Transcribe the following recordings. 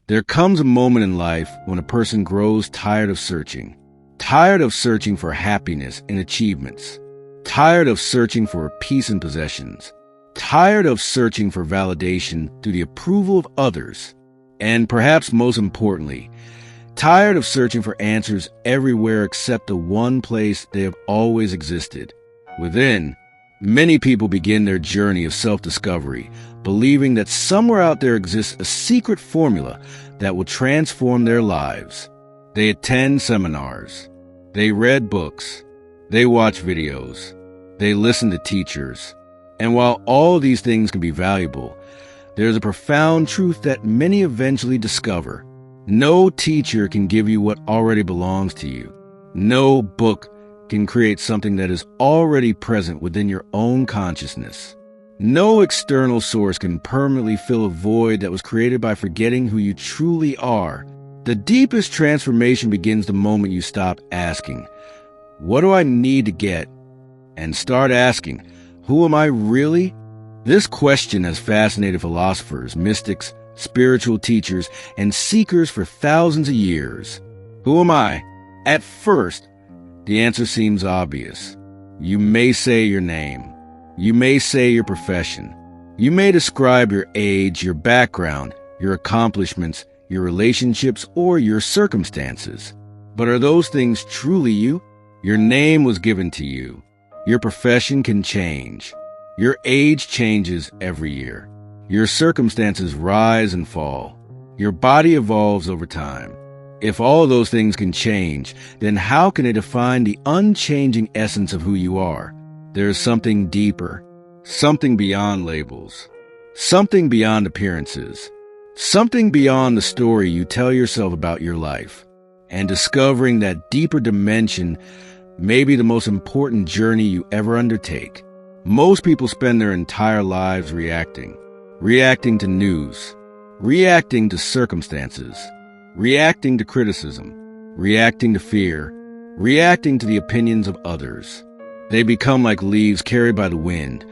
There comes a moment in life when a person grows tired of searching for happiness and achievements, tired of searching for peace and possessions, tired of searching for validation through the approval of others, and perhaps most importantly, tired of searching for answers everywhere except the one place they have always existed, within. Many people begin their journey of self-discovery, believing that somewhere out there exists a secret formula that will transform their lives. They attend seminars, they read books, they watch videos, they listen to teachers. And while all these things can be valuable, there's a profound truth that many eventually discover. No teacher can give you what already belongs to you. No book can create something that is already present within your own consciousness. No external source can permanently fill a void that was created by forgetting who you truly are. The deepest transformation begins the moment you stop asking, "What do I need to get?" and start asking, "Who am I really?" This question has fascinated philosophers, mystics, spiritual teachers, and seekers for thousands of years. Who am I? At first, the answer seems obvious. You may say your name. You may say your profession. You may describe your age, your background, your accomplishments, your relationships, or your circumstances. But are those things truly you? Your name was given to you. Your profession can change. Your age changes every year. Your circumstances rise and fall. Your body evolves over time. If all those things can change, then how can it define the unchanging essence of who you are? There is something deeper, something beyond labels, something beyond appearances, something beyond the story you tell yourself about your life. And discovering that deeper dimension may be the most important journey you ever undertake. Most people spend their entire lives reacting to news, reacting to circumstances, reacting to criticism, reacting to fear, reacting to the opinions of others. They become like leaves carried by the wind,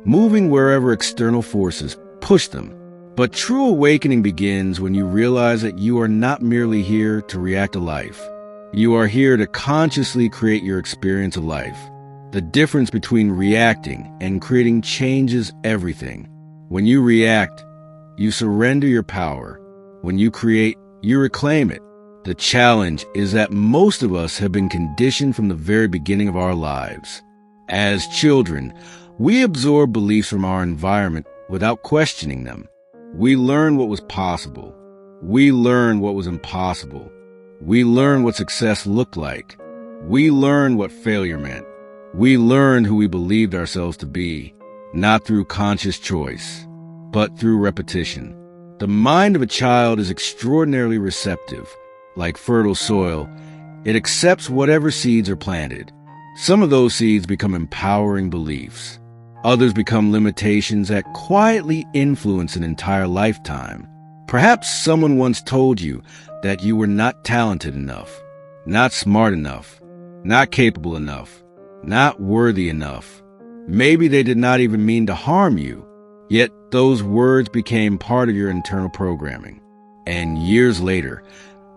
moving wherever external forces push them. But true awakening begins when you realize that you are not merely here to react to life. You are here to consciously create your experience of life. The difference between reacting and creating changes everything. When you react, you surrender your power. When you create, you reclaim it. The challenge is that most of us have been conditioned from the very beginning of our lives. As children, we absorb beliefs from our environment without questioning them. We learn what was possible. We learn what was impossible. We learn what success looked like. We learn what failure meant. We learned who we believed ourselves to be, not through conscious choice, but through repetition. The mind of a child is extraordinarily receptive. Like fertile soil, it accepts whatever seeds are planted. Some of those seeds become empowering beliefs. Others become limitations that quietly influence an entire lifetime. Perhaps someone once told you that you were not talented enough, not smart enough, not capable enough, not worthy enough. Maybe they did not even mean to harm you, yet those words became part of your internal programming. And years later,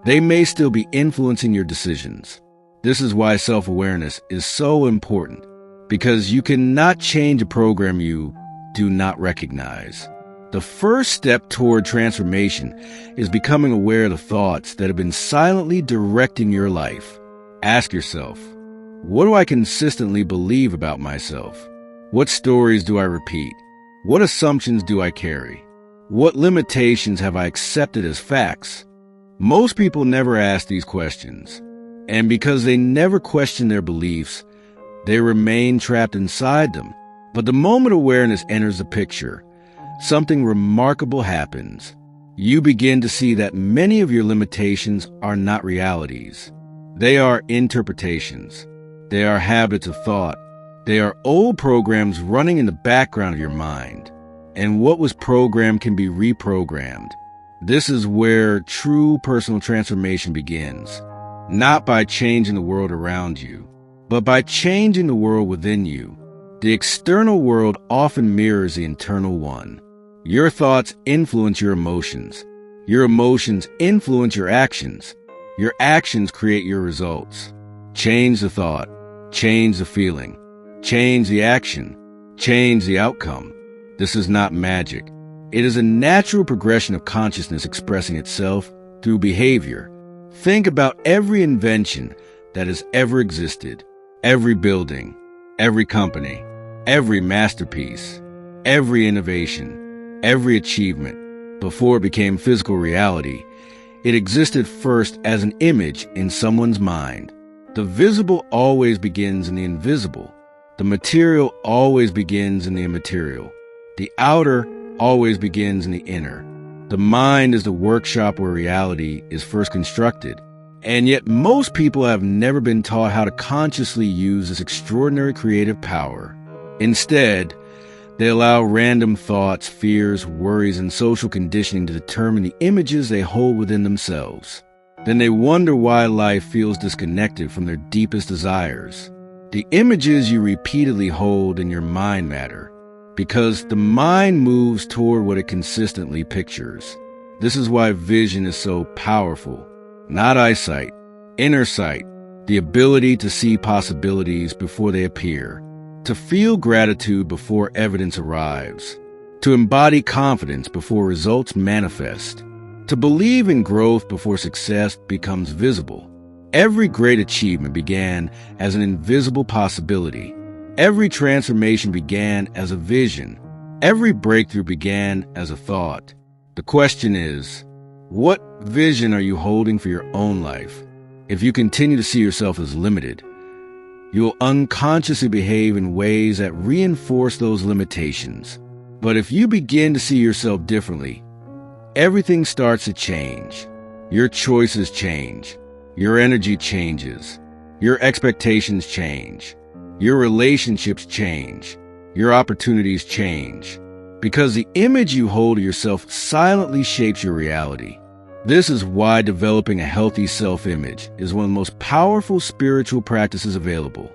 they may still be influencing your decisions. This is why self-awareness is so important, because you cannot change a program you do not recognize. The first step toward transformation is becoming aware of the thoughts that have been silently directing your life. Ask yourself, what do I consistently believe about myself? What stories do I repeat? What assumptions do I carry? What limitations have I accepted as facts? Most people never ask these questions, and because they never question their beliefs, they remain trapped inside them. But the moment awareness enters the picture, something remarkable happens. You begin to see that many of your limitations are not realities. They are interpretations. They are habits of thought. They are old programs running in the background of your mind. And what was programmed can be reprogrammed. This is where true personal transformation begins, not by changing the world around you, but by changing the world within you. The external world often mirrors the internal one. Your thoughts influence your emotions. Your emotions influence your actions. Your actions create your results. Change the thought. Change the feeling. Change the action. Change the outcome. This is not magic. It is a natural progression of consciousness expressing itself through behavior. Think about every invention that has ever existed, every building, every company, every masterpiece, every innovation, every achievement. Before it became physical reality, it existed first as an image in someone's mind. The visible always begins in the invisible. The material always begins in the immaterial. The outer always begins in the inner. The mind is the workshop where reality is first constructed. And yet most people have never been taught how to consciously use this extraordinary creative power. Instead, they allow random thoughts, fears, worries, and social conditioning to determine the images they hold within themselves. Then they wonder why life feels disconnected from their deepest desires. The images you repeatedly hold in your mind matter, because the mind moves toward what it consistently pictures. This is why vision is so powerful. Not eyesight, inner sight, the ability to see possibilities before they appear, to feel gratitude before evidence arrives, to embody confidence before results manifest, to believe in growth before success becomes visible. Every great achievement began as an invisible possibility. Every transformation began as a vision. Every breakthrough began as a thought. The question is, what vision are you holding for your own life? If you continue to see yourself as limited, you will unconsciously behave in ways that reinforce those limitations. But if you begin to see yourself differently, everything starts to change. Your choices change. Your energy changes. Your expectations change. Your relationships change. Your opportunities change. Because the image you hold of yourself silently shapes your reality. This is why developing a healthy self-image is one of the most powerful spiritual practices available.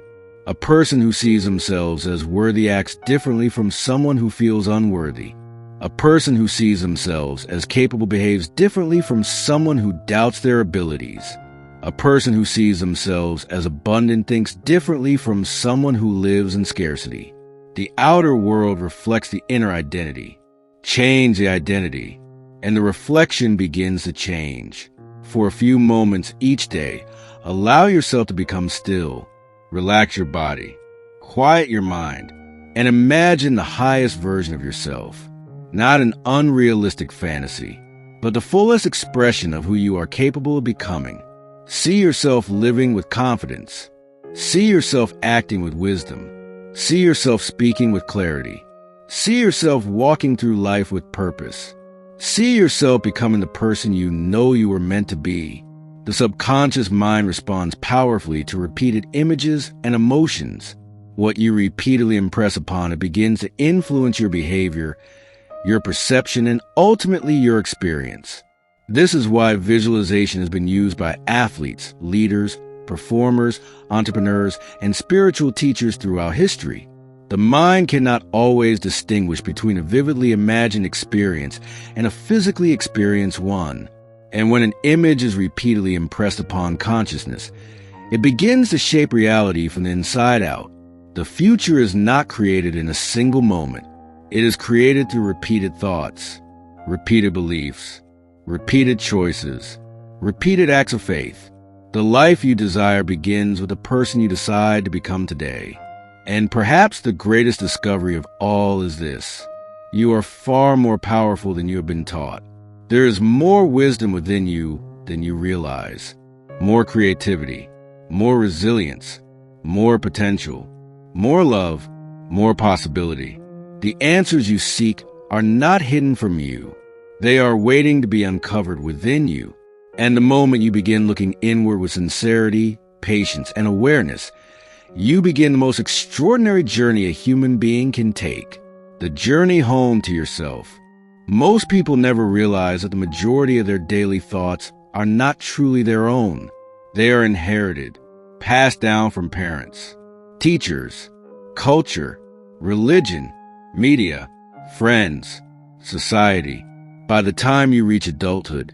A person who sees themselves as worthy acts differently from someone who feels unworthy. A person who sees themselves as capable behaves differently from someone who doubts their abilities. A person who sees themselves as abundant thinks differently from someone who lives in scarcity. The outer world reflects the inner identity. Change the identity, and the reflection begins to change. For a few moments each day, allow yourself to become still. Relax your body, quiet your mind, and imagine the highest version of yourself. Not an unrealistic fantasy, but the fullest expression of who you are capable of becoming. See yourself living with confidence. See yourself acting with wisdom. See yourself speaking with clarity. See yourself walking through life with purpose. See yourself becoming the person you know you were meant to be. The subconscious mind responds powerfully to repeated images and emotions. What you repeatedly impress upon it begins to influence your behavior, your perception, and ultimately your experience. This is why visualization has been used by athletes, leaders, performers, entrepreneurs, and spiritual teachers throughout history. The mind cannot always distinguish between a vividly imagined experience and a physically experienced one. And when an image is repeatedly impressed upon consciousness, it begins to shape reality from the inside out. The future is not created in a single moment. It is created through repeated thoughts, repeated beliefs, repeated choices, repeated acts of faith. The life you desire begins with the person you decide to become today. And perhaps the greatest discovery of all is this: you are far more powerful than you have been taught. There is more wisdom within you than you realize, more creativity, more resilience, more potential, more love, more possibility. The answers you seek are not hidden from you. They are waiting to be uncovered within you. And the moment you begin looking inward with sincerity, patience, and awareness, you begin the most extraordinary journey a human being can take, the journey home to yourself. Most people never realize that the majority of their daily thoughts are not truly their own. They are inherited, passed down from parents, teachers, culture, religion, media, friends, society, By the time you reach adulthood,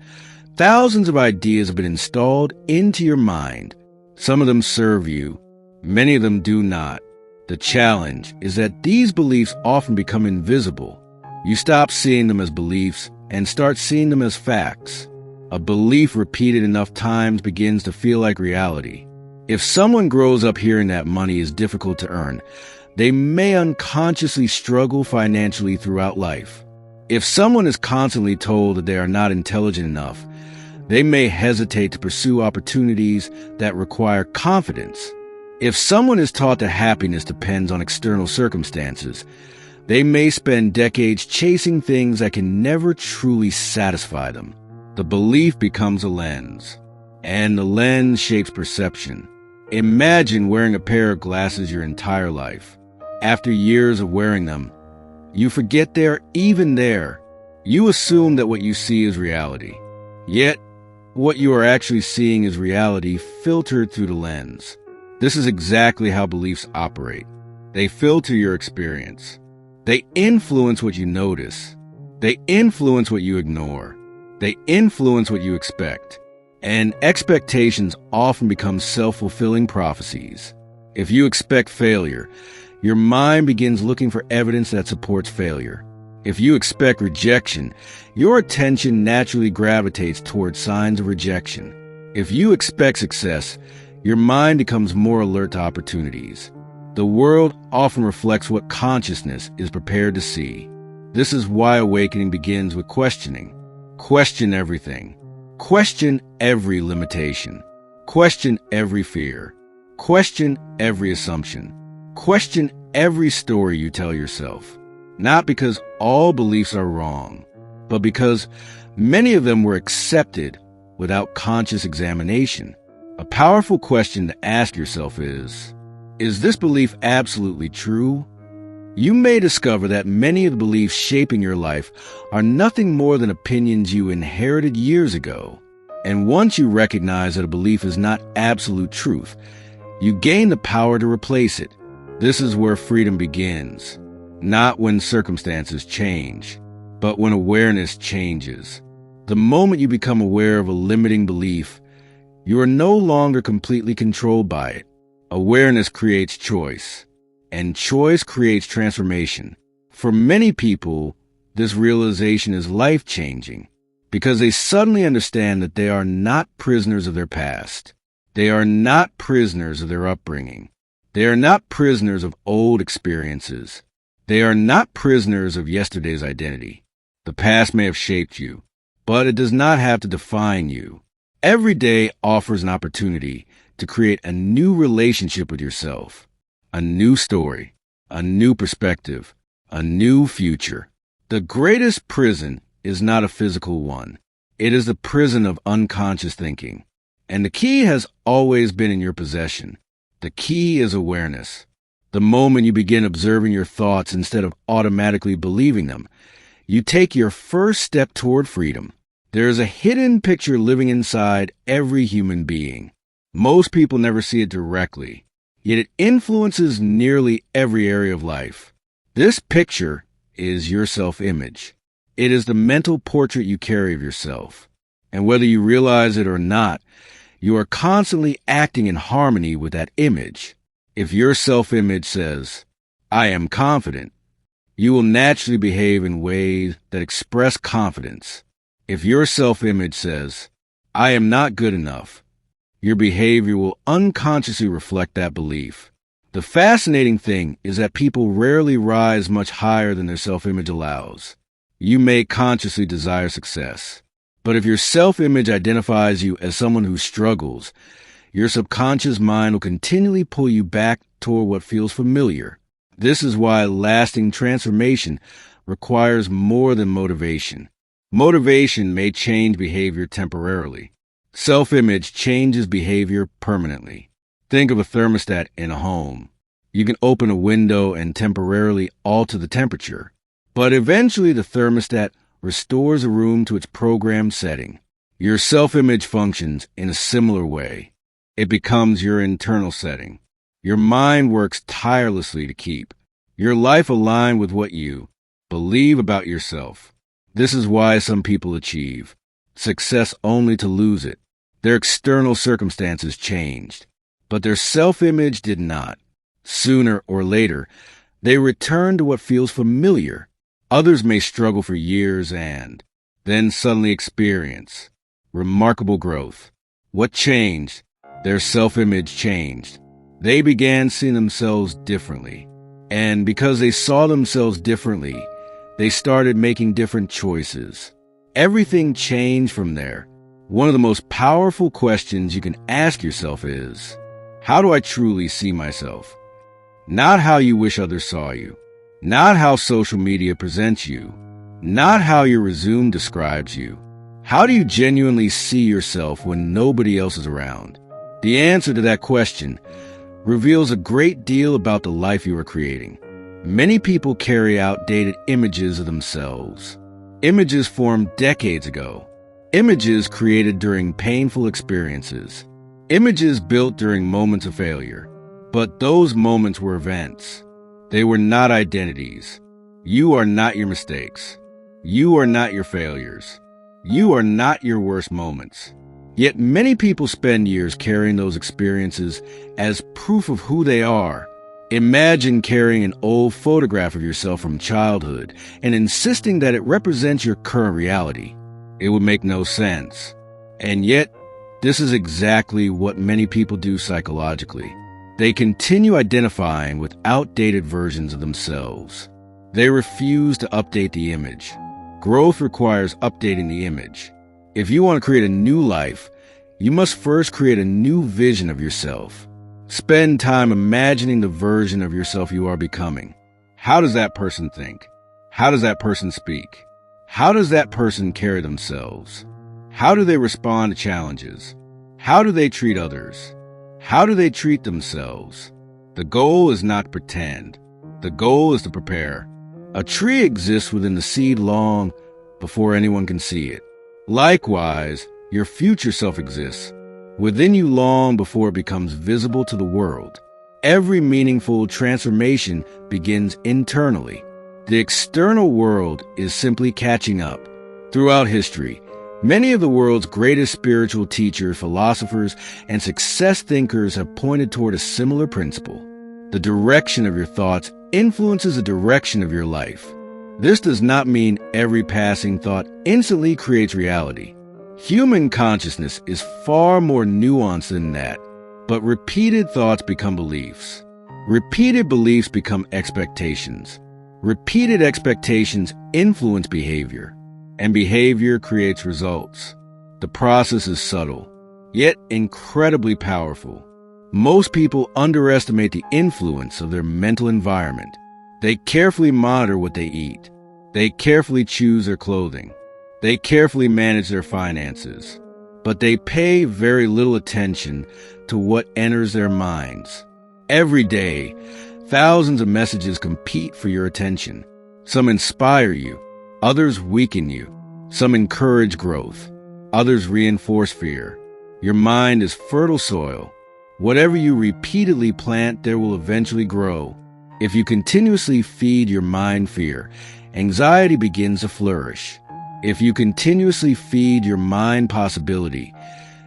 thousands of ideas have been installed into your mind. Some of them serve you, many of them do not. The challenge is that these beliefs often become invisible. You stop seeing them as beliefs and start seeing them as facts. A belief repeated enough times begins to feel like reality. If someone grows up hearing that money is difficult to earn, they may unconsciously struggle financially throughout life. If someone is constantly told that they are not intelligent enough, they may hesitate to pursue opportunities that require confidence. If someone is taught that happiness depends on external circumstances, they may spend decades chasing things that can never truly satisfy them. The belief becomes a lens, and the lens shapes perception. Imagine wearing a pair of glasses your entire life. After years of wearing them, you forget they're even there. You assume that what you see is reality. Yet, what you are actually seeing is reality filtered through the lens. This is exactly how beliefs operate. They filter your experience. They influence what you notice. They influence what you ignore. They influence what you expect. And expectations often become self-fulfilling prophecies. If you expect failure, your mind begins looking for evidence that supports failure. If you expect rejection, your attention naturally gravitates towards signs of rejection. If you expect success, your mind becomes more alert to opportunities. The world often reflects what consciousness is prepared to see. This is why awakening begins with questioning. Question everything. Question every limitation. Question every fear. Question every assumption. Question every story you tell yourself. Not because all beliefs are wrong, but because many of them were accepted without conscious examination. A powerful question to ask yourself is this belief absolutely true? You may discover that many of the beliefs shaping your life are nothing more than opinions you inherited years ago. And once you recognize that a belief is not absolute truth, you gain the power to replace it. This is where freedom begins, not when circumstances change, but when awareness changes. The moment you become aware of a limiting belief, you are no longer completely controlled by it. Awareness creates choice, and choice creates transformation. For many people, this realization is life-changing because they suddenly understand that they are not prisoners of their past. They are not prisoners of their upbringing. They are not prisoners of old experiences. They are not prisoners of yesterday's identity. The past may have shaped you, but it does not have to define you. Every day offers an opportunity to create a new relationship with yourself, a new story, a new perspective, a new future. The greatest prison is not a physical one. It is the prison of unconscious thinking. And the key has always been in your possession. The key is awareness. The moment you begin observing your thoughts instead of automatically believing them, you take your first step toward freedom. There is a hidden picture living inside every human being. Most people never see it directly, yet it influences nearly every area of life. This picture is your self-image. It is the mental portrait you carry of yourself. And whether you realize it or not, you are constantly acting in harmony with that image. If your self-image says, "I am confident," you will naturally behave in ways that express confidence. If your self-image says, "I am not good enough," your behavior will unconsciously reflect that belief. The fascinating thing is that people rarely rise much higher than their self-image allows. You may consciously desire success, but if your self-image identifies you as someone who struggles, your subconscious mind will continually pull you back toward what feels familiar. This is why lasting transformation requires more than motivation. Motivation may change behavior temporarily. Self-image changes behavior permanently. Think of a thermostat in a home. You can open a window and temporarily alter the temperature, but eventually the thermostat restores a room to its programmed setting. Your self-image functions in a similar way. It becomes your internal setting. Your mind works tirelessly to keep your life aligned with what you believe about yourself. This is why some people achieve success only to lose it. Their external circumstances changed, but their self-image did not. Sooner or later, they return to what feels familiar. Others may struggle for years and then suddenly experience remarkable growth. What changed? Their self-image changed. They began seeing themselves differently. And because they saw themselves differently, they started making different choices. Everything changed from there. One of the most powerful questions you can ask yourself is, how do I truly see myself? Not how you wish others saw you. Not how social media presents you. Not how your resume describes you. How do you genuinely see yourself when nobody else is around? The answer to that question reveals a great deal about the life you are creating. Many people carry outdated images of themselves. Images formed decades ago. Images created during painful experiences. Images built during moments of failure. But those moments were events. They were not identities. You are not your mistakes. You are not your failures. You are not your worst moments. Yet many people spend years carrying those experiences as proof of who they are. Imagine carrying an old photograph of yourself from childhood and insisting that it represents your current reality. It would make no sense. And yet, this is exactly what many people do psychologically. They continue identifying with outdated versions of themselves. They refuse to update the image. Growth requires updating the image. If you want to create a new life, you must first create a new vision of yourself. Spend time imagining the version of yourself you are becoming. How does that person think? How does that person speak? How does that person carry themselves? How do they respond to challenges? How do they treat others? How do they treat themselves? The goal is not to pretend. The goal is to prepare. A tree exists within the seed long before anyone can see it. Likewise, your future self exists within you long before it becomes visible to the world. Every meaningful transformation begins internally. The external world is simply catching up. Throughout history, many of the world's greatest spiritual teachers, philosophers, and success thinkers have pointed toward a similar principle. The direction of your thoughts influences the direction of your life. This does not mean every passing thought instantly creates reality. Human consciousness is far more nuanced than that, but repeated thoughts become beliefs. Repeated beliefs become expectations. Repeated expectations influence behavior, and behavior creates results. The process is subtle, yet incredibly powerful. Most people underestimate the influence of their mental environment. They carefully monitor what they eat. They carefully choose their clothing. They carefully manage their finances. But they pay very little attention to what enters their minds. Every day, thousands of messages compete for your attention. Some inspire you. Others weaken you. Some encourage growth. Others reinforce fear. Your mind is fertile soil. Whatever you repeatedly plant, there will eventually grow. If you continuously feed your mind fear, anxiety begins to flourish. If you continuously feed your mind possibility,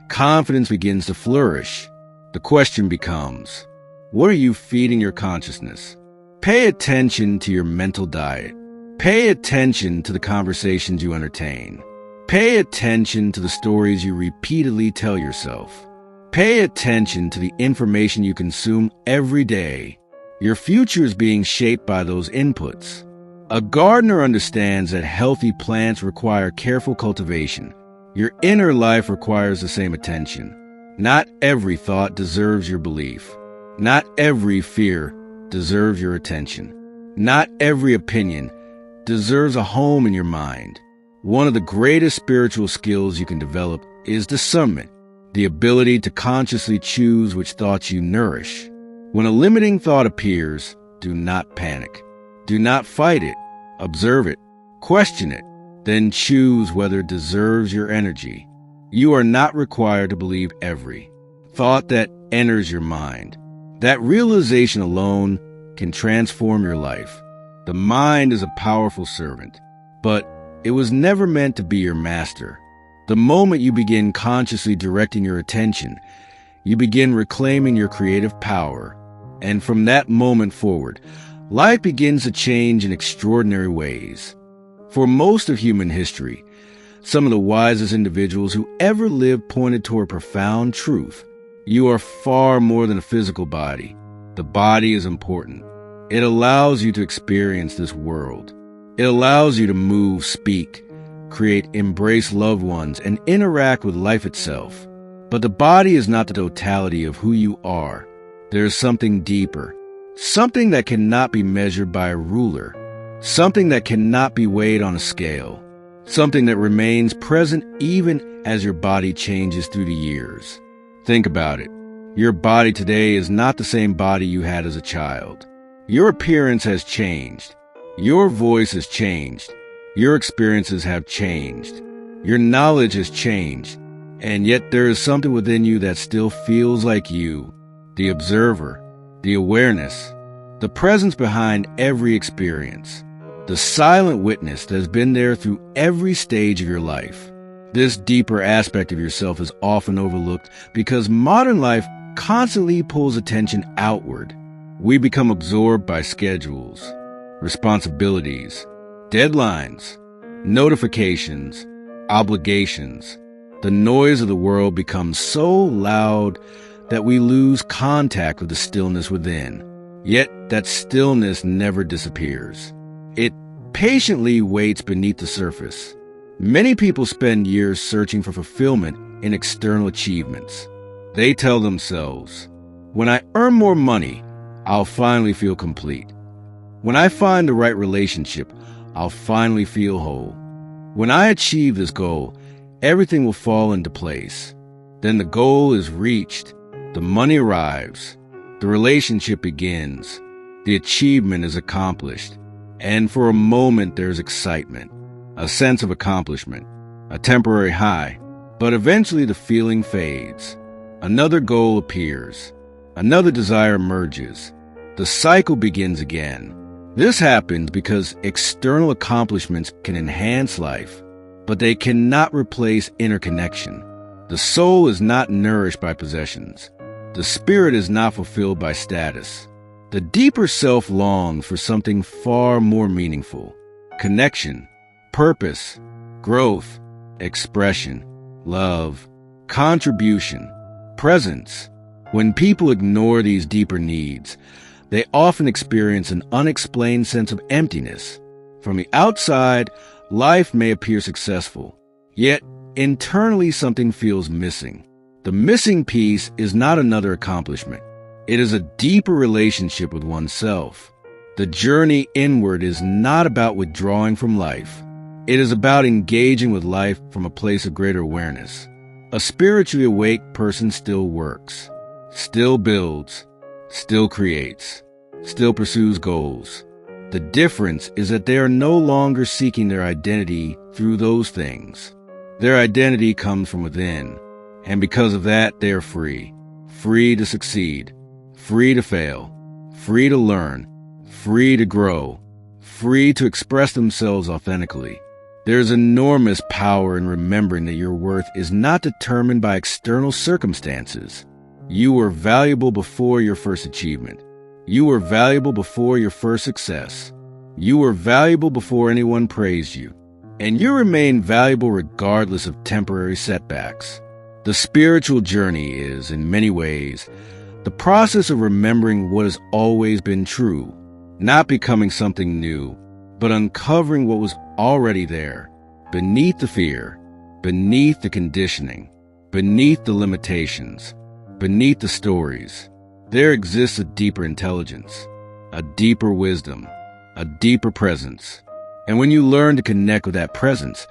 confidence begins to flourish. The question becomes, what are you feeding your consciousness? Pay attention to your mental diet. Pay attention to the conversations you entertain. Pay attention to the stories you repeatedly tell yourself. Pay attention to the information you consume every day. Your future is being shaped by those inputs. A gardener understands that healthy plants require careful cultivation. Your inner life requires the same attention. Not every thought deserves your belief. Not every fear deserves your attention. Not every opinion deserves a home in your mind. One of the greatest spiritual skills you can develop is discernment, the ability to consciously choose which thoughts you nourish. When a limiting thought appears, do not panic. Do not fight it. Observe it. Question it. Then choose whether it deserves your energy. You are not required to believe every thought that enters your mind. That realization alone can transform your life. The mind is a powerful servant, but It was never meant to be your master. The moment you begin consciously directing your attention, you begin reclaiming your creative power. And from that moment forward, life begins to change in extraordinary ways. For most of human history, some of the wisest individuals who ever lived pointed toward profound truth. You are far more than a physical body. The body is important. It allows you to experience this world. It allows you to move, speak, create, embrace loved ones, and interact with life itself. But the body is not the totality of who you are. There is something deeper, something that cannot be measured by a ruler, something that cannot be weighed on a scale, something that remains present even as your body changes through the years. Think about it. Your body today is not the same body you had as a child. Your appearance has changed. Your voice has changed. Your experiences have changed. Your knowledge has changed. And yet there is something within you that still feels like you, the observer, the awareness, the presence behind every experience, the silent witness that has been there through every stage of your life. This deeper aspect of yourself is often overlooked because modern life constantly pulls attention outward. We become absorbed by schedules, responsibilities, deadlines, notifications, obligations. The noise of the world becomes so loud that we lose contact with the stillness within. Yet that stillness never disappears. It patiently waits beneath the surface. Many people spend years searching for fulfillment in external achievements. They tell themselves, when I earn more money, I'll finally feel complete. When I find the right relationship, I'll finally feel whole. When I achieve this goal, everything will fall into place. Then the goal is reached, the money arrives, the relationship begins, the achievement is accomplished, and for a moment there's excitement, a sense of accomplishment, a temporary high, but eventually the feeling fades. Another goal appears, another desire emerges, the cycle begins again. This happens because external accomplishments can enhance life, but they cannot replace inner connection. The soul is not nourished by possessions. The spirit is not fulfilled by status. The deeper self longs for something far more meaningful: connection, purpose, growth, expression, love, contribution, presence. When people ignore these deeper needs, they often experience an unexplained sense of emptiness. From the outside, life may appear successful, yet internally something feels missing. The missing piece is not another accomplishment. It is a deeper relationship with oneself. The journey inward is not about withdrawing from life. It is about engaging with life from a place of greater awareness. A spiritually awake person still works, still builds, still creates, still pursues goals. The difference is that they are no longer seeking their identity through those things. Their identity comes from within, and because of that, they are free. Free to succeed, free to fail, free to learn, free to grow, free to express themselves authentically. There's enormous power in remembering that your worth is not determined by external circumstances. You were valuable before your first achievement. You were valuable before your first success. You were valuable before anyone praised you. And you remain valuable regardless of temporary setbacks. The spiritual journey is, in many ways, the process of remembering what has always been true, not becoming something new, but uncovering what was already there, beneath the fear, beneath the conditioning, beneath the limitations, beneath the stories. There exists a deeper intelligence, a deeper wisdom, a deeper presence. And when you learn to connect with that presence,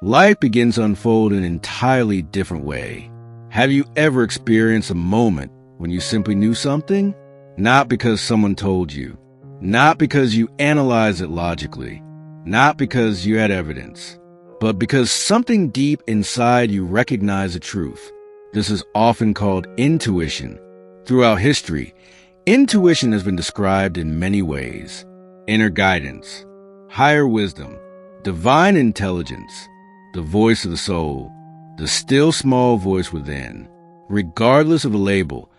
life begins to unfold in an entirely different way. Have you ever experienced a moment when you simply knew something? Not because someone told you, not because you analyzed it logically, not because you had evidence, but because something deep inside you recognized the truth. This is often called intuition. Throughout history, intuition has been described in many ways: inner guidance, higher wisdom, divine intelligence, the voice of the soul, the still small voice within. Regardless of the label,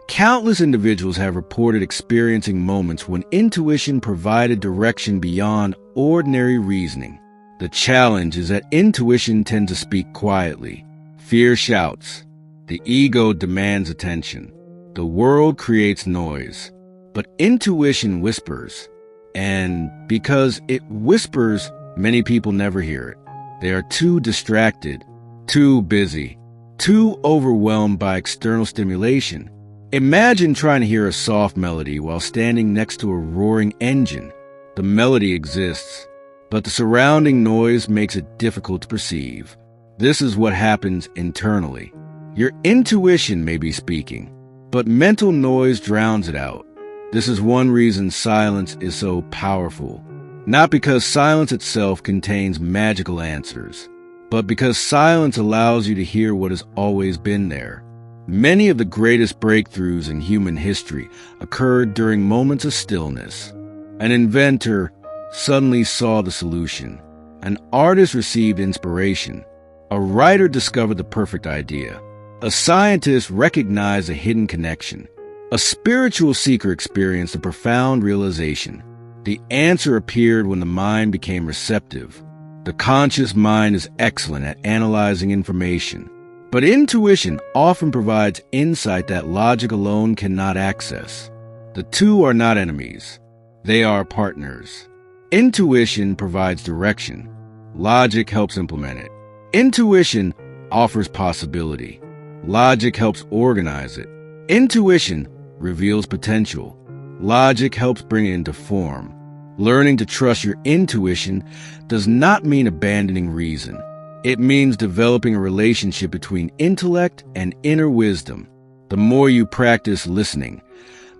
countless individuals have reported experiencing moments when intuition provided direction beyond ordinary reasoning. The challenge is that intuition tends to speak quietly. Fear shouts. The ego demands attention. The world creates noise. But intuition whispers. And because it whispers, many people never hear it. They are too distracted, too busy, too overwhelmed by external stimulation. Imagine trying to hear a soft melody while standing next to a roaring engine. The melody exists, but the surrounding noise makes it difficult to perceive. This is what happens internally. Your intuition may be speaking, but mental noise drowns it out. This is one reason silence is so powerful. Not because silence itself contains magical answers, but because silence allows you to hear what has always been there. Many of the greatest breakthroughs in human history occurred during moments of stillness. An inventor suddenly saw the solution. An artist received inspiration. A writer discovered the perfect idea. A scientist recognized a hidden connection. A spiritual seeker experienced a profound realization. The answer appeared when the mind became receptive. The conscious mind is excellent at analyzing information, but intuition often provides insight that logic alone cannot access. The two are not enemies. They are partners. Intuition provides direction. Logic helps implement it. Intuition offers possibility. Logic helps organize it. Intuition reveals potential. Logic helps bring it into form. Learning to trust your intuition does not mean abandoning reason. It means developing a relationship between intellect and inner wisdom. The more you practice listening,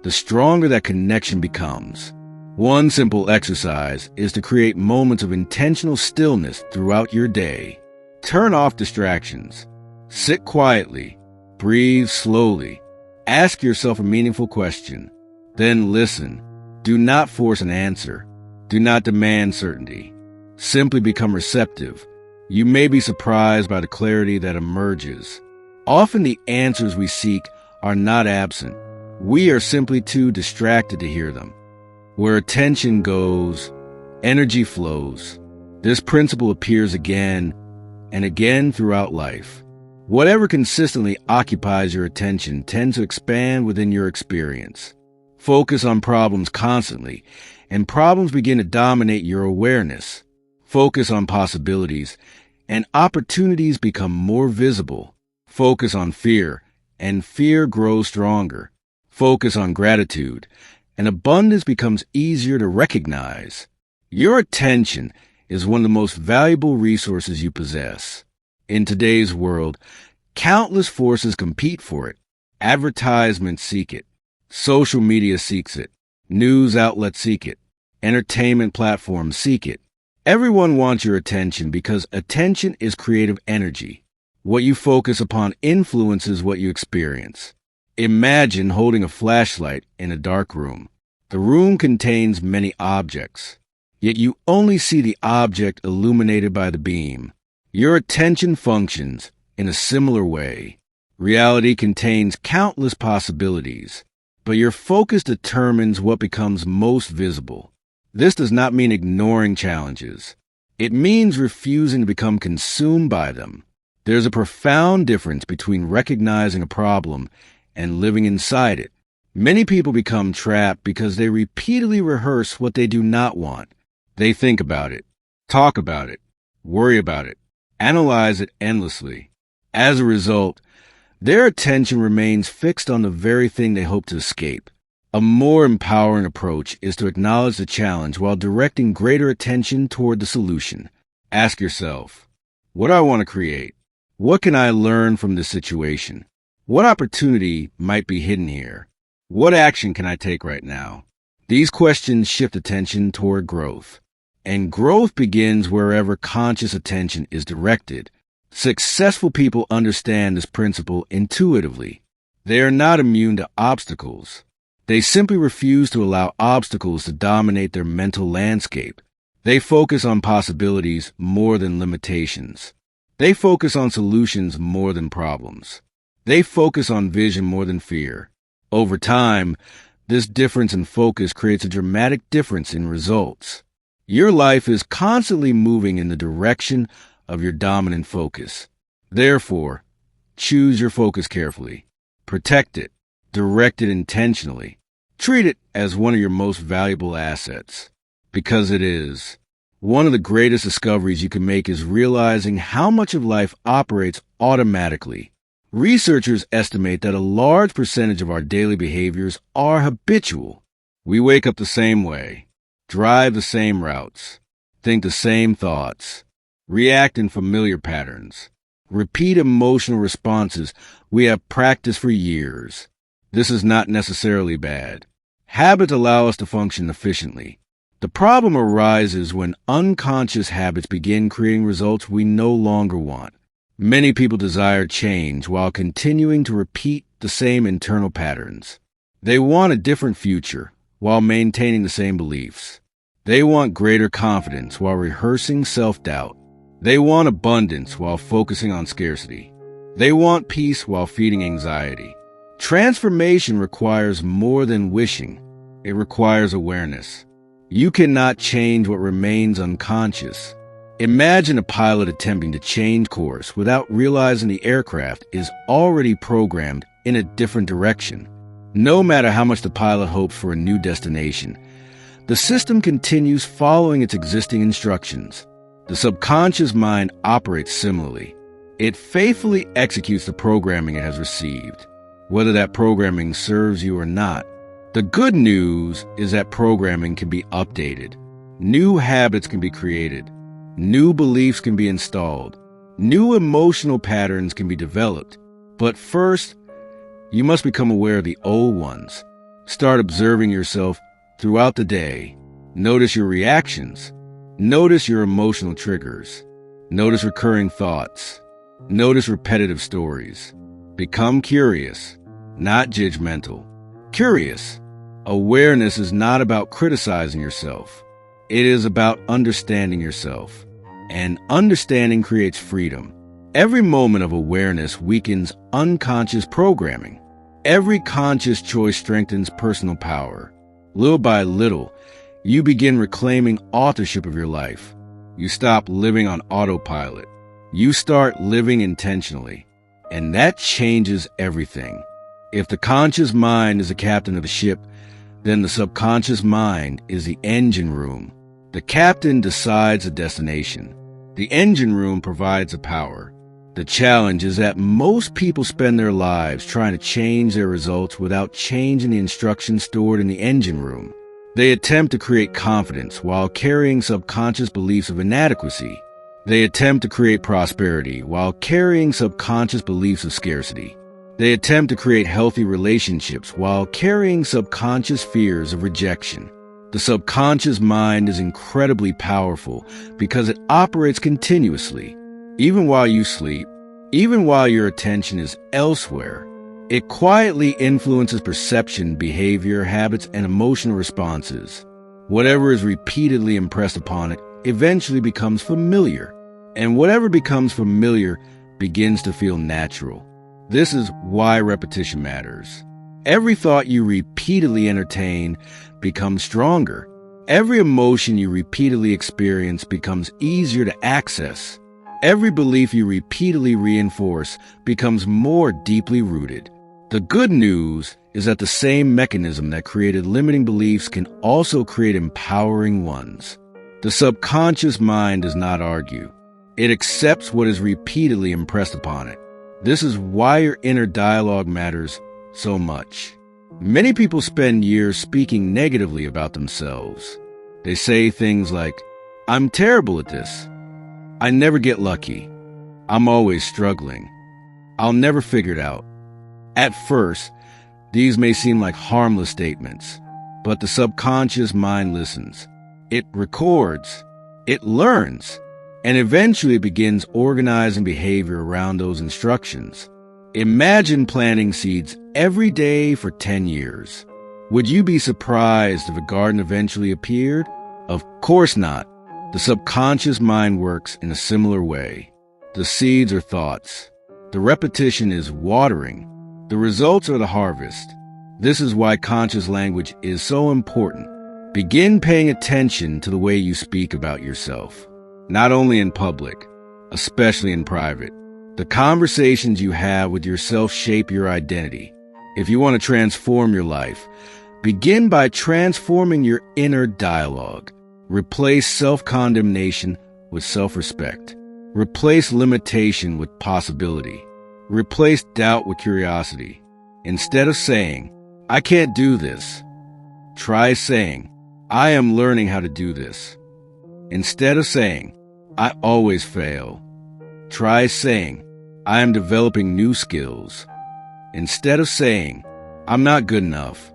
the stronger that connection becomes. One simple exercise is to create moments of intentional stillness throughout your day. Turn off distractions. Sit quietly. Breathe slowly. Ask yourself a meaningful question. Then listen. Do not force an answer. Do not demand certainty. Simply become receptive. You may be surprised by the clarity that emerges. Often the answers we seek are not absent. We are simply too distracted to hear them. Where attention goes, energy flows. This principle appears again and again throughout life. Whatever consistently occupies your attention tends to expand within your experience. Focus on problems constantly, and problems begin to dominate your awareness. Focus on possibilities, and opportunities become more visible. Focus on fear, and fear grows stronger. Focus on gratitude, and abundance becomes easier to recognize. Your attention is one of the most valuable resources you possess. In today's world, countless forces compete for it. Advertisements seek it. Social media seeks it. News outlets seek it. Entertainment platforms seek it. Everyone wants your attention because attention is creative energy. What you focus upon influences what you experience. Imagine holding a flashlight in a dark room. The room contains many objects, yet you only see the object illuminated by the beam. Your attention functions in a similar way. Reality contains countless possibilities, but your focus determines what becomes most visible. This does not mean ignoring challenges. It means refusing to become consumed by them. There's a profound difference between recognizing a problem and living inside it. Many people become trapped because they repeatedly rehearse what they do not want. They think about it, talk about it, worry about it, analyze it endlessly. As a result, their attention remains fixed on the very thing they hope to escape. A more empowering approach is to acknowledge the challenge while directing greater attention toward the solution. Ask yourself, what do I want to create? What can I learn from this situation? What opportunity might be hidden here? What action can I take right now? These questions shift attention toward growth. And growth begins wherever conscious attention is directed. Successful people understand this principle intuitively. They are not immune to obstacles. They simply refuse to allow obstacles to dominate their mental landscape. They focus on possibilities more than limitations. They focus on solutions more than problems. They focus on vision more than fear. Over time, this difference in focus creates a dramatic difference in results. Your life is constantly moving in the direction of your dominant focus. Therefore, choose your focus carefully. Protect it. Direct it intentionally. Treat it as one of your most valuable assets. Because it is. One of the greatest discoveries you can make is realizing how much of life operates automatically. Researchers estimate that a large percentage of our daily behaviors are habitual. We wake up the same way, drive the same routes, think the same thoughts, react in familiar patterns, repeat emotional responses we have practiced for years. This is not necessarily bad. Habits allow us to function efficiently. The problem arises when unconscious habits begin creating results we no longer want. Many people desire change while continuing to repeat the same internal patterns. They want a different future while maintaining the same beliefs. They want greater confidence while rehearsing self-doubt. They want abundance while focusing on scarcity. They want peace while feeding anxiety. Transformation requires more than wishing. It requires awareness. You cannot change what remains unconscious. Imagine a pilot attempting to change course without realizing the aircraft is already programmed in a different direction. No matter how much the pilot hopes for a new destination, the system continues following its existing instructions. The subconscious mind operates similarly. It faithfully executes the programming it has received, whether that programming serves you or not. The good news is that programming can be updated. New habits can be created. New beliefs can be installed. New emotional patterns can be developed. But first, you must become aware of the old ones. Start observing yourself throughout the day. Notice your reactions. Notice your emotional triggers. Notice recurring thoughts. Notice repetitive stories. Become curious, not judgmental. Curious. Awareness is not about criticizing yourself. It is about understanding yourself. And understanding creates freedom. Every moment of awareness weakens unconscious programming. Every conscious choice strengthens personal power. Little by little, you begin reclaiming authorship of your life. You stop living on autopilot. You start living intentionally. And that changes everything. If the conscious mind is the captain of the ship, then the subconscious mind is the engine room. The captain decides the destination. The engine room provides the power. The challenge is that most people spend their lives trying to change their results without changing the instructions stored in the engine room. They attempt to create confidence while carrying subconscious beliefs of inadequacy. They attempt to create prosperity while carrying subconscious beliefs of scarcity. They attempt to create healthy relationships while carrying subconscious fears of rejection. The subconscious mind is incredibly powerful because it operates continuously. Even while you sleep, even while your attention is elsewhere, it quietly influences perception, behavior, habits, and emotional responses. Whatever is repeatedly impressed upon it eventually becomes familiar, and whatever becomes familiar begins to feel natural. This is why repetition matters. Every thought you repeatedly entertain becomes stronger. Every emotion you repeatedly experience becomes easier to access. Every belief you repeatedly reinforce becomes more deeply rooted. The good news is that the same mechanism that created limiting beliefs can also create empowering ones. The subconscious mind does not argue. It accepts what is repeatedly impressed upon it. This is why your inner dialogue matters so much. Many people spend years speaking negatively about themselves. They say things like, "I'm terrible at this. I never get lucky. I'm always struggling. I'll never figure it out." At first, these may seem like harmless statements, but the subconscious mind listens. It records. It learns. And eventually begins organizing behavior around those instructions. Imagine planting seeds every day for 10 years. Would you be surprised if a garden eventually appeared? Of course not. The subconscious mind works in a similar way. The seeds are thoughts. The repetition is watering. The results are the harvest. This is why conscious language is so important. Begin paying attention to the way you speak about yourself, not only in public, especially in private. The conversations you have with yourself shape your identity. If you want to transform your life, begin by transforming your inner dialogue. Replace self-condemnation with self-respect. Replace limitation with possibility. Replace doubt with curiosity. Instead of saying, "I can't do this," try saying, "I am learning how to do this." Instead of saying, "I always fail," try saying, "I am developing new skills." Instead of saying, "I'm not good enough,"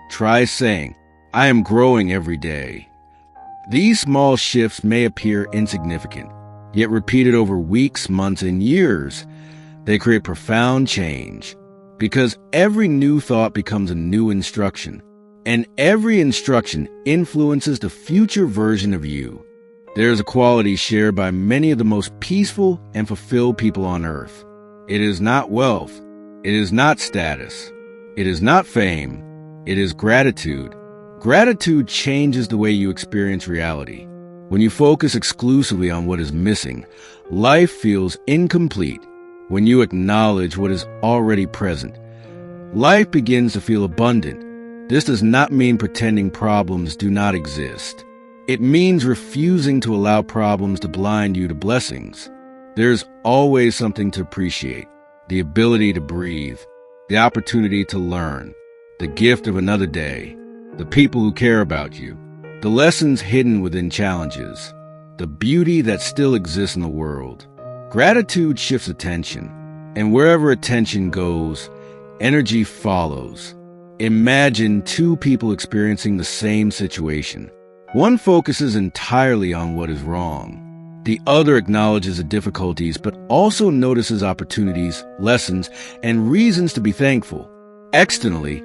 try saying, "I am growing every day." These small shifts may appear insignificant, yet repeated over weeks, months, and years, they create profound change. Because every new thought becomes a new instruction, and every instruction influences the future version of you. There is a quality shared by many of the most peaceful and fulfilled people on earth. It is not wealth. It is not status. It is not fame. It is gratitude. Gratitude changes the way you experience reality. When you focus exclusively on what is missing, life feels incomplete. When you acknowledge what is already present, life begins to feel abundant. This does not mean pretending problems do not exist. It means refusing to allow problems to blind you to blessings. There's always something to appreciate: the ability to breathe, the opportunity to learn, the gift of another day, the people who care about you, the lessons hidden within challenges, the beauty that still exists in the world. Gratitude shifts attention, and wherever attention goes, energy follows. Imagine two people experiencing the same situation. One focuses entirely on what is wrong. The other acknowledges the difficulties, but also notices opportunities, lessons, and reasons to be thankful. Externally,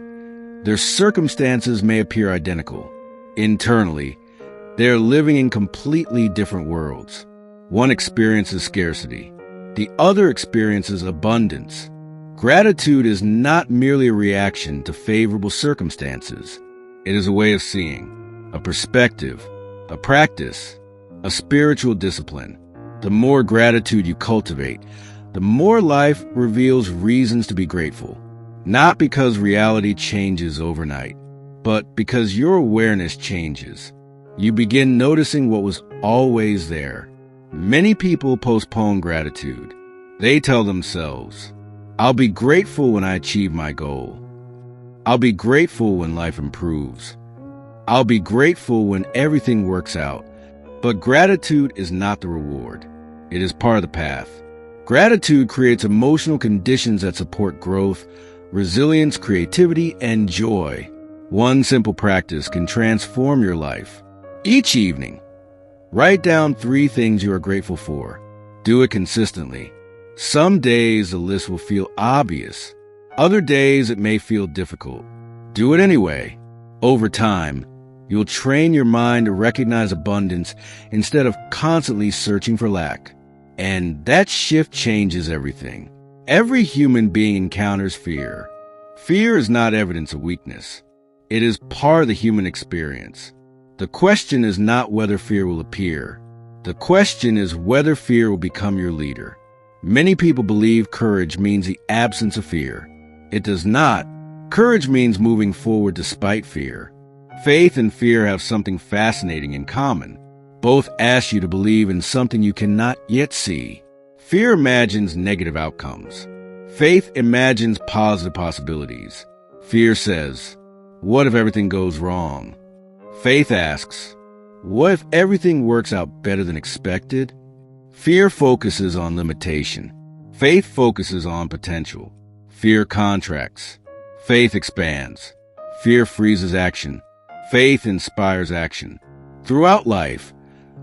their circumstances may appear identical. Internally, they are living in completely different worlds. One experiences scarcity. The other experiences abundance. Gratitude is not merely a reaction to favorable circumstances. It is a way of seeing, a perspective, a practice, a spiritual discipline. The more gratitude you cultivate, the more life reveals reasons to be grateful. Not because reality changes overnight, but because your awareness changes. You begin noticing what was always there. Many people postpone gratitude. They tell themselves, "I'll be grateful when I achieve my goal. I'll be grateful when life improves. I'll be grateful when everything works out." But gratitude is not the reward. It is part of the path. Gratitude creates emotional conditions that support growth, resilience, creativity, and joy. One simple practice can transform your life. Each evening, write down 3 things you are grateful for. Do it consistently. Some days the list will feel obvious. Other days it may feel difficult. Do it anyway. Over time, you'll train your mind to recognize abundance instead of constantly searching for lack. And that shift changes everything. Every human being encounters fear. Fear is not evidence of weakness. It is part of the human experience. The question is not whether fear will appear. The question is whether fear will become your leader. Many people believe courage means the absence of fear. It does not. Courage means moving forward despite fear. Faith and fear have something fascinating in common. Both ask you to believe in something you cannot yet see. Fear imagines negative outcomes. Faith imagines positive possibilities. Fear says, "What if everything goes wrong?" Faith asks, "What if everything works out better than expected?" Fear focuses on limitation. Faith focuses on potential. Fear contracts. Faith expands. Fear freezes action. Faith inspires action. Throughout life,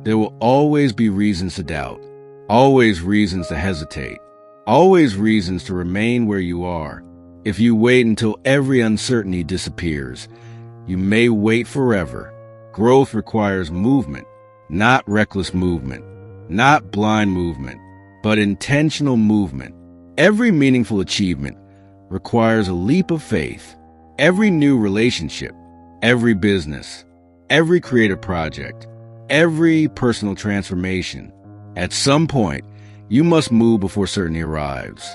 there will always be reasons to doubt. Always reasons to hesitate. Always reasons to remain where you are. If you wait until every uncertainty disappears, you may wait forever. Growth requires movement, not reckless movement, not blind movement, but intentional movement. Every meaningful achievement requires a leap of faith. Every new relationship, every business, every creative project, every personal transformation. At some point, you must move before certainty arrives.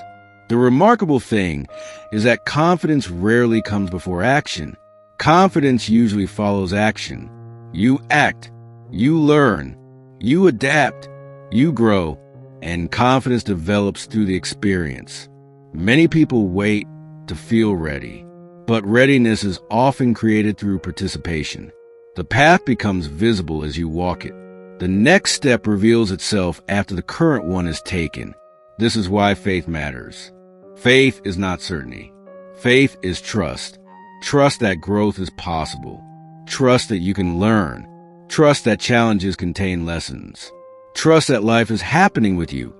The remarkable thing is that confidence rarely comes before action. Confidence usually follows action. You act, you learn, you adapt, you grow, and confidence develops through the experience. Many people wait to feel ready, but readiness is often created through participation. The path becomes visible as you walk it. The next step reveals itself after the current one is taken. This is why faith matters. Faith is not certainty. Faith is trust. Trust that growth is possible. Trust that you can learn. Trust that challenges contain lessons. Trust that life is happening with you,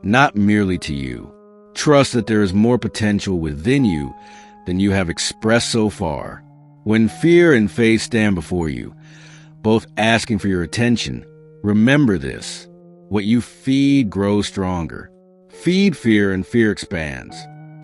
not merely to you. Trust that there is more potential within you than you have expressed so far. When fear and faith stand before you, both asking for your attention, remember this. What you feed grows stronger. Feed fear and fear expands.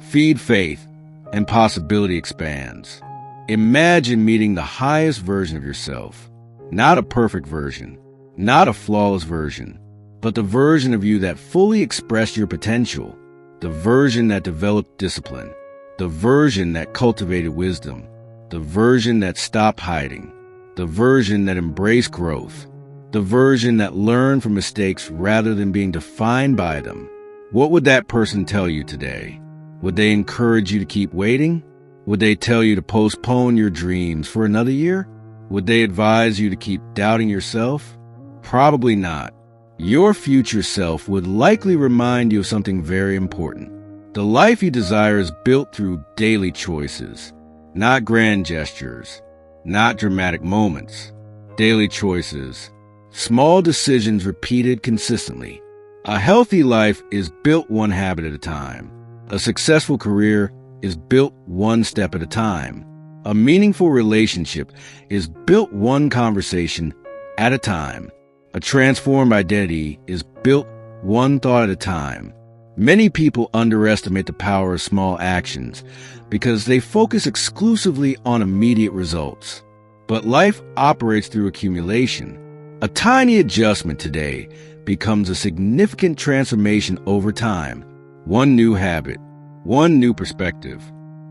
Feed faith and possibility expands. Imagine meeting the highest version of yourself. Not a perfect version, not a flawless version, but the version of you that fully expressed your potential, the version that developed discipline, the version that cultivated wisdom, the version that stopped hiding, the version that embraced growth, the version that learned from mistakes rather than being defined by them. What would that person tell you today? Would they encourage you to keep waiting? Would they tell you to postpone your dreams for another year? Would they advise you to keep doubting yourself? Probably not. Your future self would likely remind you of something very important. The life you desire is built through daily choices, not grand gestures, not dramatic moments. Daily choices, small decisions repeated consistently. A healthy life is built one habit at a time. A successful career is built one step at a time. A meaningful relationship is built one conversation at a time. A transformed identity is built one thought at a time. Many people underestimate the power of small actions because they focus exclusively on immediate results. But life operates through accumulation. A tiny adjustment today becomes a significant transformation over time. One new habit, one new perspective,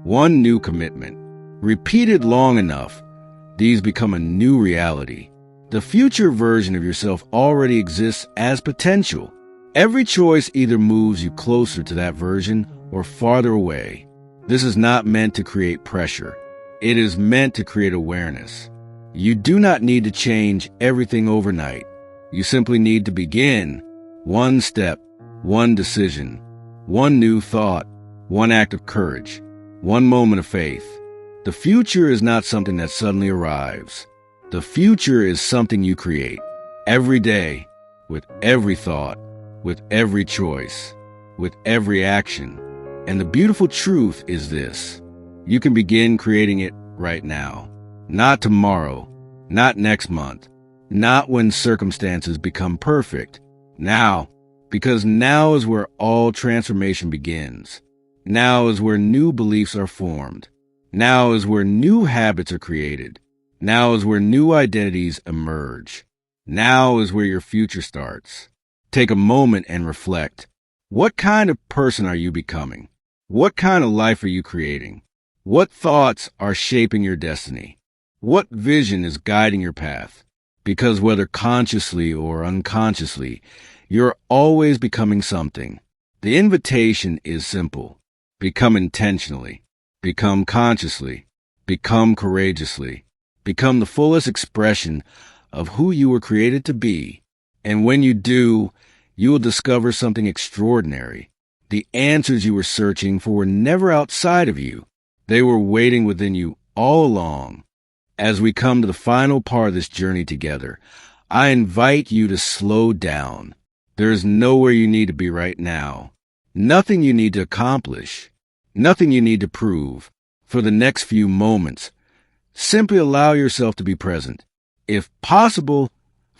one new commitment. Repeated long enough, these become a new reality. The future version of yourself already exists as potential. Every choice either moves you closer to that version or farther away. This is not meant to create pressure. It is meant to create awareness. You do not need to change everything overnight. You simply need to begin. One step, one decision, one new thought, one act of courage, one moment of faith. The future is not something that suddenly arrives. The future is something you create every day, with every thought, with every choice, with every action. And the beautiful truth is this: you can begin creating it right now. Not tomorrow, not next month, not when circumstances become perfect. Now, because now is where all transformation begins. Now is where new beliefs are formed. Now is where new habits are created. Now is where new identities emerge. Now is where your future starts. Take a moment and reflect. What kind of person are you becoming? What kind of life are you creating? What thoughts are shaping your destiny? What vision is guiding your path? Because whether consciously or unconsciously, you're always becoming something. The invitation is simple. Become intentionally. Become consciously. Become courageously. Become the fullest expression of who you were created to be. And when you do, you will discover something extraordinary. The answers you were searching for were never outside of you. They were waiting within you all along. As we come to the final part of this journey together, I invite you to slow down. There is nowhere you need to be right now. Nothing you need to accomplish. Nothing you need to prove. For the next few moments, simply allow yourself to be present. If possible,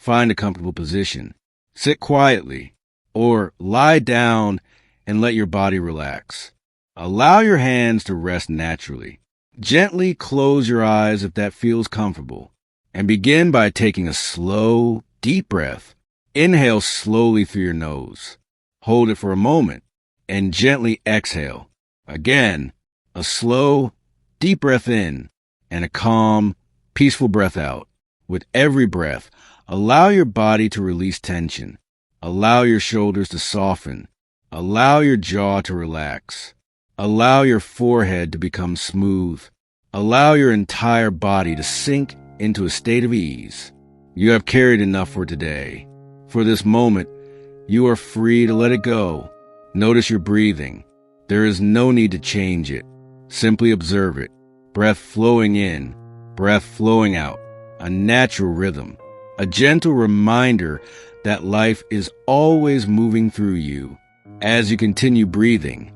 find a comfortable position. Sit quietly, or lie down and let your body relax. Allow your hands to rest naturally. Gently close your eyes if that feels comfortable, and begin by taking a slow, deep breath. Inhale slowly through your nose. Hold it for a moment, and gently exhale. Again, a slow, deep breath in, and a calm, peaceful breath out. With every breath, allow your body to release tension. Allow your shoulders to soften. Allow your jaw to relax. Allow your forehead to become smooth. Allow your entire body to sink into a state of ease. You have carried enough for today. For this moment, you are free to let it go. Notice your breathing. There is no need to change it. Simply observe it. Breath flowing in, breath flowing out. A natural rhythm. A gentle reminder that life is always moving through you. As you continue breathing,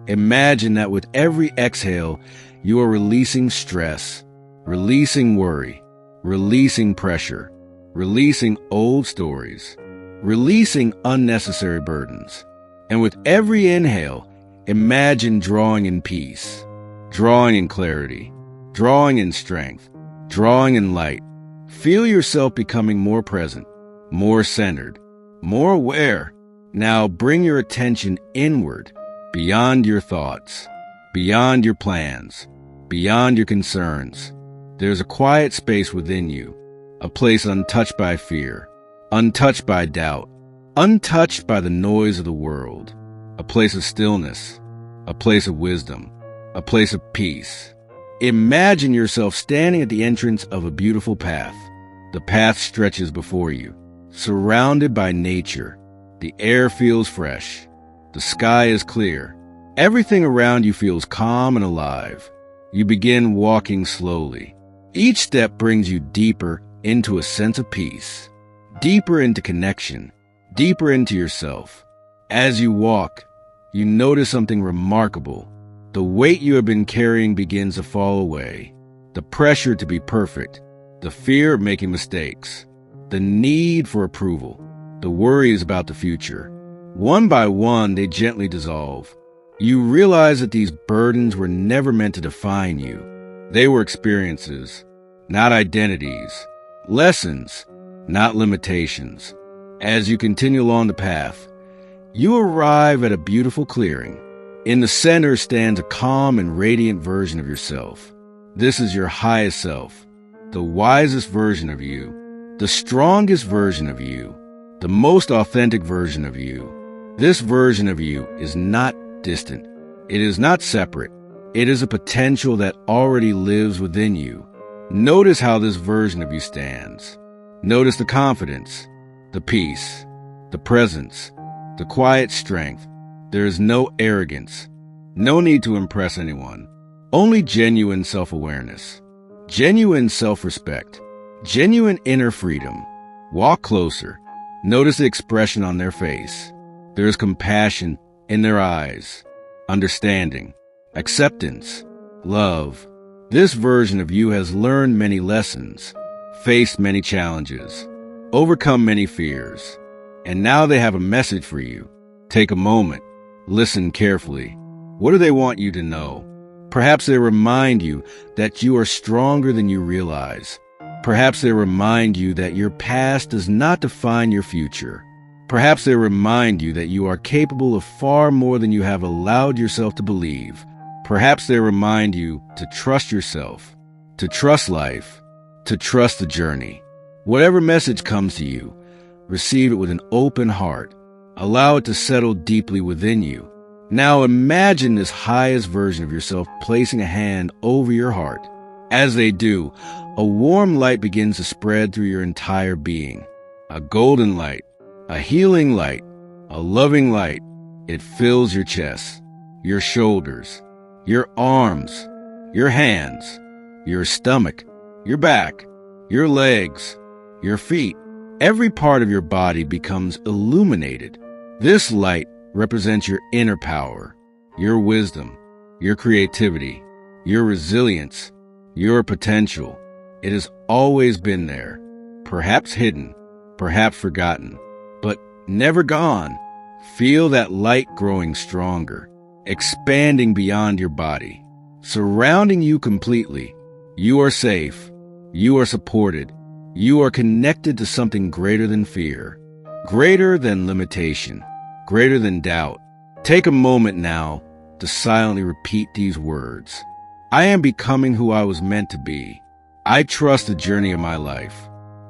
imagine that with every exhale, you are releasing stress, releasing worry, releasing pressure, releasing old stories, releasing unnecessary burdens. And with every inhale, imagine drawing in peace, drawing in clarity, drawing in strength, drawing in light. Feel yourself becoming more present, more centered, more aware. Now bring your attention inward, beyond your thoughts, beyond your plans, beyond your concerns. There's a quiet space within you, a place untouched by fear, untouched by doubt, untouched by the noise of the world, a place of stillness, a place of wisdom, a place of peace. Imagine yourself standing at the entrance of a beautiful path. The path stretches before you, surrounded by nature. The air feels fresh. The sky is clear. Everything around you feels calm and alive. You begin walking slowly. Each step brings you deeper into a sense of peace, deeper into connection, deeper into yourself. As you walk, you notice something remarkable. The weight you have been carrying begins to fall away. The pressure to be perfect, the fear of making mistakes, the need for approval, the worries about the future. One by one, they gently dissolve. You realize that these burdens were never meant to define you. They were experiences, not identities, lessons, not limitations. As you continue along the path, you arrive at a beautiful clearing. In the center stands a calm and radiant version of yourself. This is your highest self, the wisest version of you, the strongest version of you, the most authentic version of you. This version of you is not distant. It is not separate. It is a potential that already lives within you. Notice how this version of you stands. Notice the confidence, the peace, the presence, the quiet strength. There is no arrogance, no need to impress anyone, only genuine self-awareness, genuine self-respect, genuine inner freedom. Walk closer. Notice the expression on their face. There is compassion in their eyes, understanding, acceptance, love. This version of you has learned many lessons, faced many challenges, overcome many fears, and now they have a message for you. Take a moment. Listen carefully. What do they want you to know? Perhaps they remind you that you are stronger than you realize. Perhaps they remind you that your past does not define your future. Perhaps they remind you that you are capable of far more than you have allowed yourself to believe. Perhaps they remind you to trust yourself, to trust life, to trust the journey. Whatever message comes to you, receive it with an open heart. Allow it to settle deeply within you. Now imagine this highest version of yourself placing a hand over your heart. As they do, a warm light begins to spread through your entire being. A golden light, a healing light, a loving light. It fills your chest, your shoulders, your arms, your hands, your stomach, your back, your legs, your feet. Every part of your body becomes illuminated. This light represents your inner power, your wisdom, your creativity, your resilience, your potential. It has always been there, perhaps hidden, perhaps forgotten, but never gone. Feel that light growing stronger, expanding beyond your body, surrounding you completely. You are safe. You are supported. You are connected to something greater than fear, greater than limitation, greater than doubt. Take a moment now to silently repeat these words. I am becoming who I was meant to be. I trust the journey of my life.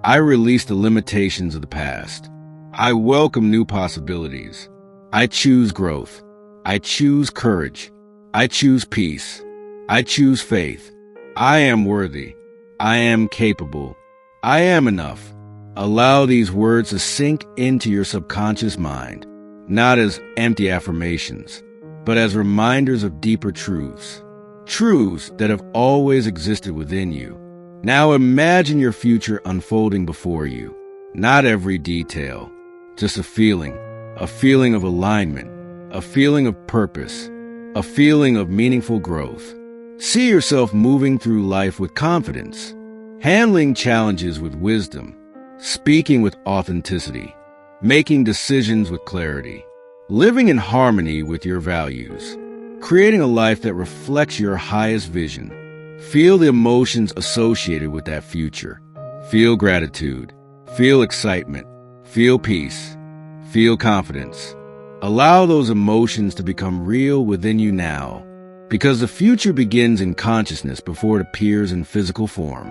I release the limitations of the past. I welcome new possibilities. I choose growth. I choose courage. I choose peace. I choose faith. I am worthy. I am capable. I am enough. Allow these words to sink into your subconscious mind, not as empty affirmations, but as reminders of deeper truths, truths that have always existed within you. Now imagine your future unfolding before you. Not every detail, just a feeling of alignment, a feeling of purpose, a feeling of meaningful growth. See yourself moving through life with confidence, handling challenges with wisdom, speaking with authenticity, making decisions with clarity, living in harmony with your values, creating a life that reflects your highest vision. Feel the emotions associated with that future. Feel gratitude, feel excitement, feel peace, feel confidence. Allow those emotions to become real within you now, because the future begins in consciousness before it appears in physical form.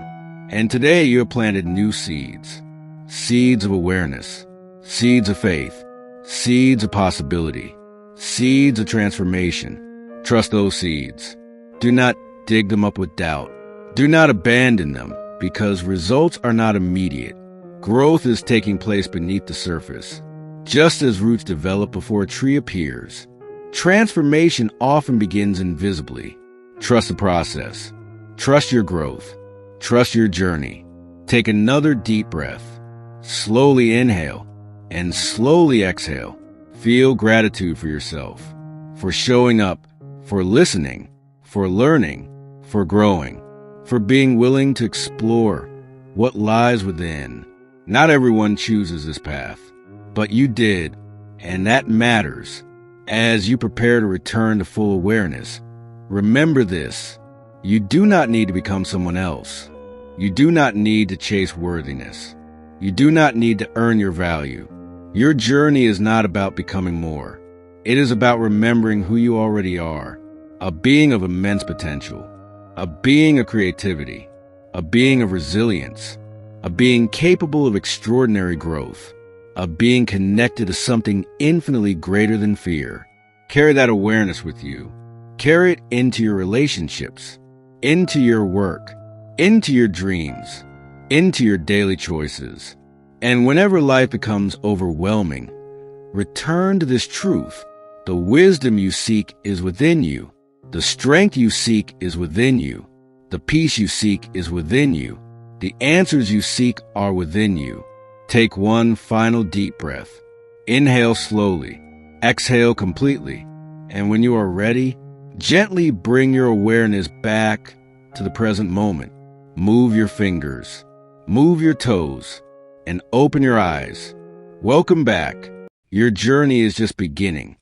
And today you have planted new seeds, seeds of awareness, seeds of faith, seeds of possibility, seeds of transformation. Trust those seeds. Do not dig them up with doubt. Do not abandon them, because results are not immediate. Growth is taking place beneath the surface. Just as roots develop before a tree appears, transformation often begins invisibly. Trust the process. Trust your growth. Trust your journey. Take another deep breath. Slowly inhale and slowly exhale. Feel gratitude for yourself, for showing up, for listening, for learning, for growing, for being willing to explore what lies within. Not everyone chooses this path, but you did, and that matters. As you prepare to return to full awareness, remember this: you do not need to become someone else. You do not need to chase worthiness. You do not need to earn your value. Your journey is not about becoming more. It is about remembering who you already are, a being of immense potential, a being of creativity, a being of resilience, a being capable of extraordinary growth, a being connected to something infinitely greater than fear. Carry that awareness with you. Carry it into your relationships, into your work, into your dreams, into your daily choices. And whenever life becomes overwhelming, return to this truth. The wisdom you seek is within you. The strength you seek is within you. The peace you seek is within you. The answers you seek are within you. Take one final deep breath. Inhale slowly. Exhale completely. And when you are ready, gently bring your awareness back to the present moment. Move your fingers. Move your toes. And open your eyes. Welcome back. Your journey is just beginning.